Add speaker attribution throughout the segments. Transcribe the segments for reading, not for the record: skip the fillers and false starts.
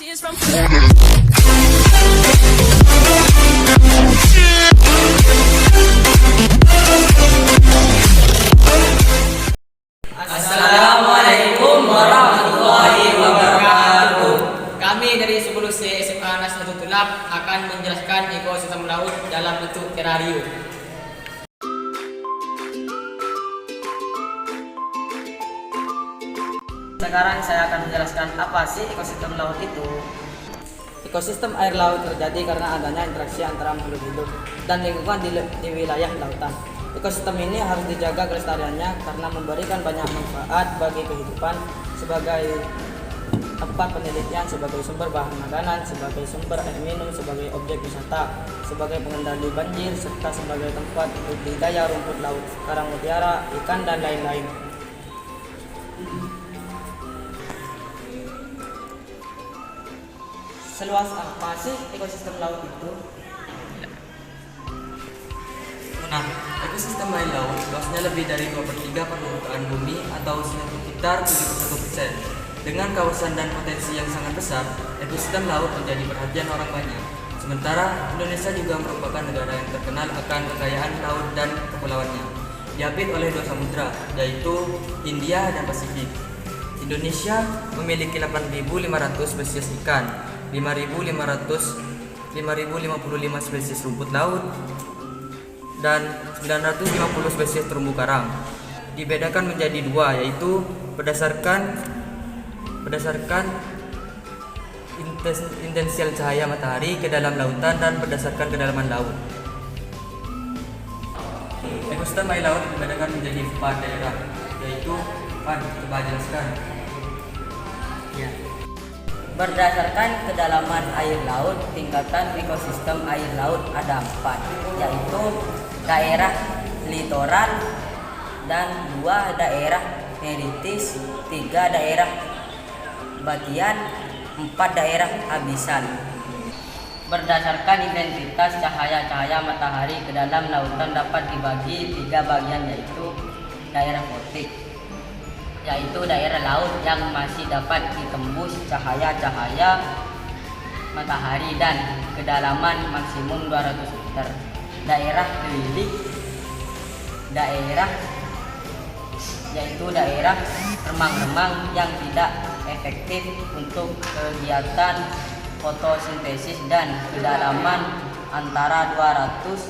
Speaker 1: Assalamualaikum warahmatullahi wabarakatuh. Kami dari 10C SMA Nahdlatul Tulab akan menjelaskan ekosistem laut dalam bentuk terarium. Sekarang saya akan menjelaskan apa sih ekosistem laut itu. Ekosistem air laut terjadi karena adanya interaksi antara makhluk hidup dan lingkungan di wilayah lautan. Ekosistem ini harus dijaga kelestariannya karena memberikan banyak manfaat bagi kehidupan sebagai tempat penelitian, sebagai sumber bahan makanan, sebagai sumber air minum, sebagai objek wisata, sebagai pengendali banjir, serta sebagai tempat budidaya rumput laut, karang mutiara, ikan, dan lain-lain. Seluas apa sih ekosistem laut itu?
Speaker 2: Nah, ekosistem air laut luasnya lebih dari 2/3 permukaan bumi atau sekitar 71%. Dengan kawasan dan potensi yang sangat besar, ekosistem laut menjadi perhatian orang banyak. Sementara Indonesia juga merupakan negara yang terkenal akan kekayaan laut dan kepulauannya, diapit oleh dua samudra, yaitu Hindia dan Pasifik. Indonesia memiliki 8.500 spesies ikan, 5.055 spesies rumput laut, dan 950 spesies terumbu karang. Dibedakan menjadi dua, yaitu berdasarkan intensitas cahaya matahari ke dalam lautan dan berdasarkan kedalaman laut. Ekosistem air laut dibedakan menjadi 4 daerah, yaitu coba jelaskan.
Speaker 1: Ya. Berdasarkan kedalaman air laut, tingkatan ekosistem air laut ada 4, yaitu daerah litoral dan 2 daerah meritis, 3 daerah bagian, 4 daerah abisan. Berdasarkan intensitas cahaya matahari ke dalam lautan dapat dibagi 3 bagian, yaitu daerah fotik, yaitu daerah laut yang masih dapat ditembus cahaya matahari dan kedalaman maksimum 200 meter. Daerah lilik, yaitu daerah remang-remang yang tidak efektif untuk kegiatan fotosintesis dan kedalaman antara 200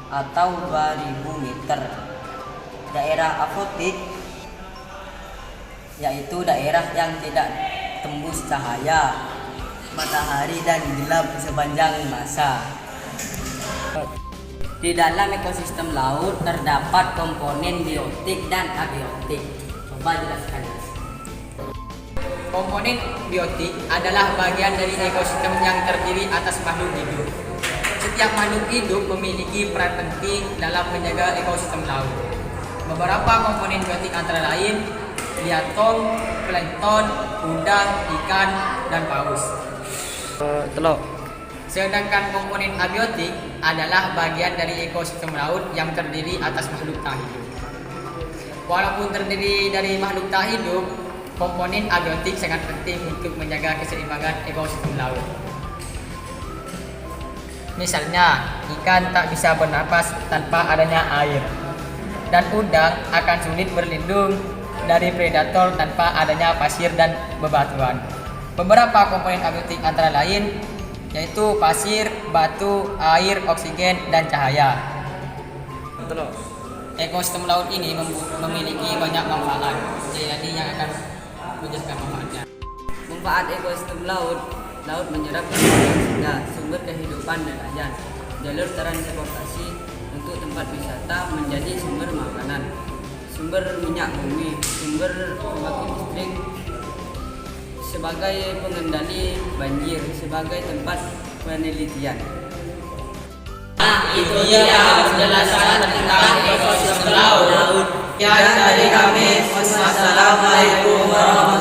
Speaker 1: atau 2000 meter. Daerah afotik, yaitu daerah yang tidak tembus cahaya matahari dan gelap sepanjang masa. Di dalam ekosistem laut terdapat komponen biotik dan abiotik. Coba jelaskan. Komponen biotik adalah bagian dari ekosistem yang terdiri atas makhluk hidup. Setiap makhluk hidup memiliki peran penting dalam menjaga ekosistem laut. Beberapa komponen biotik antara lain biatom, plankton, udang, ikan, dan paus.
Speaker 2: Telok.
Speaker 1: Sedangkan komponen abiotik adalah bagian dari ekosistem laut yang terdiri atas makhluk tak hidup. Walaupun terdiri dari makhluk tak hidup, komponen abiotik sangat penting untuk menjaga keseimbangan ekosistem laut. Misalnya, ikan tak bisa bernapas tanpa adanya air, dan udang akan sulit berlindung dari predator tanpa adanya pasir dan bebatuan. Beberapa komponen abiotik antara lain yaitu pasir, batu, air, oksigen, dan cahaya. Ekosistem laut ini memiliki banyak manfaat. Jadi yang akan menjelaskan manfaatnya. Manfaat ekosistem laut menyerap sumber kehidupan nelayan, jalur transportasi untuk tempat wisata menjadi sumber makanan, sumber minyak bumi, sumber pembangkit listrik, sebagai pengendali banjir, sebagai tempat penelitian. Nah, itu dia penjelasan tentang ekosistem laut. Dari kami, wassalamualaikum warahmatullahi wabarakatuh.